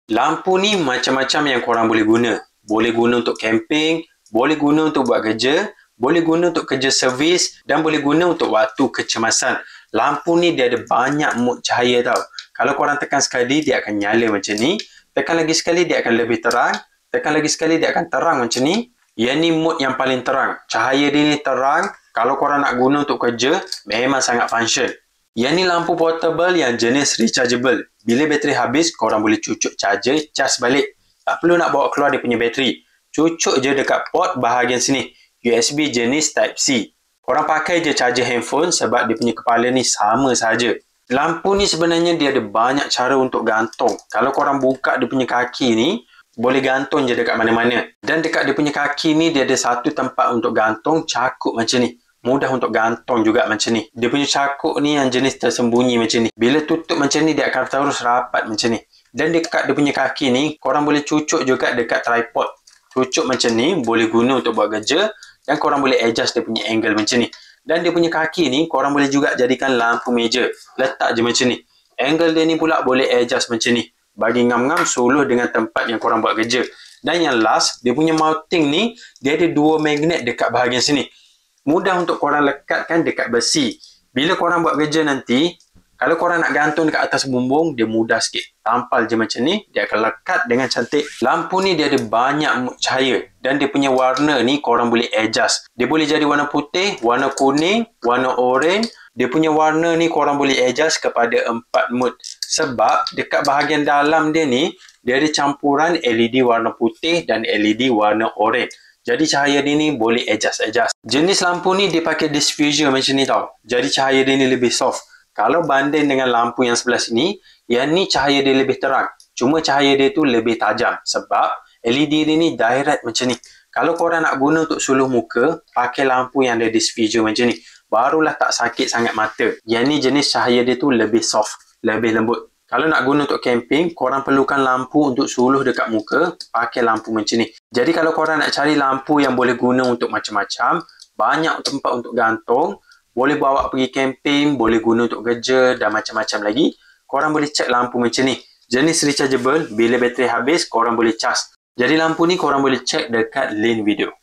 Lampu ni macam-macam yang korang boleh guna. Boleh guna untuk camping, boleh guna untuk buat kerja, boleh guna untuk kerja servis dan boleh guna untuk waktu kecemasan. Lampu ni dia ada banyak mod cahaya tau. Kalau korang tekan sekali, dia akan nyala macam ni. Tekan lagi sekali, dia akan lebih terang. Tekan lagi sekali, dia akan terang macam ni. Yang ni mod yang paling terang. Cahaya dia ni terang. Kalau korang nak guna untuk kerja, memang sangat function. Yang ni lampu portable yang jenis rechargeable. Bila bateri habis, korang boleh cucuk charger, cas balik. Tak perlu nak bawa keluar dia punya bateri. Cucuk je dekat port bahagian sini. USB jenis Type-C. Korang pakai je charger handphone sebab dia punya kepala ni sama saja. Lampu ni sebenarnya dia ada banyak cara untuk gantung. Kalau korang buka dia punya kaki ni, boleh gantung je dekat mana-mana. Dan dekat dia punya kaki ni, dia ada satu tempat untuk gantung cakup macam ni. Mudah untuk gantung juga macam ni. Dia punya cakuk ni yang jenis tersembunyi macam ni. Bila tutup macam ni, dia akan terus rapat macam ni. Dan dekat dia punya kaki ni, korang boleh cucuk juga dekat tripod. Cucuk macam ni, boleh guna untuk buat kerja. Dan korang boleh adjust dia punya angle macam ni. Dan dia punya kaki ni, korang boleh juga jadikan lampu meja. Letak je macam ni. Angle dia ni pula boleh adjust macam ni. Bagi ngam-ngam suluh dengan tempat yang korang buat kerja. Dan yang last, dia punya mounting ni, dia ada dua magnet dekat bahagian sini. Mudah untuk korang lekatkan dekat besi. Bila korang buat kerja nanti, kalau korang nak gantung dekat atas bumbung, dia mudah sikit. Tampal je macam ni, dia akan lekat dengan cantik. Lampu ni dia ada banyak mod cahaya. Dan dia punya warna ni korang boleh adjust. Dia boleh jadi warna putih, warna kuning, warna orange. Dia punya warna ni korang boleh adjust kepada 4 mod. Sebab dekat bahagian dalam dia ni, dia ada campuran LED warna putih dan LED warna orange. Jadi cahaya dia ni boleh adjust. Jenis lampu ni dia pakai diffuser macam ni tau. Jadi cahaya dia ni lebih soft. Kalau banding dengan lampu yang sebelah sini, yang ni cahaya dia lebih terang. Cuma cahaya dia tu lebih tajam. Sebab LED dia ni direct macam ni. Kalau korang nak guna untuk suluh muka, pakai lampu yang ada diffuser macam ni. Barulah tak sakit sangat mata. Yang ni jenis cahaya dia tu lebih soft. Lebih lembut. Kalau nak guna untuk camping, korang perlukan lampu untuk suluh dekat muka, pakai lampu macam ni. Jadi kalau korang nak cari lampu yang boleh guna untuk macam-macam, banyak tempat untuk gantung, boleh bawa pergi camping, boleh guna untuk kerja dan macam-macam lagi, korang boleh cek lampu macam ni. Jenis rechargeable, bila bateri habis, korang boleh cas. Jadi lampu ni korang boleh cek dekat link video.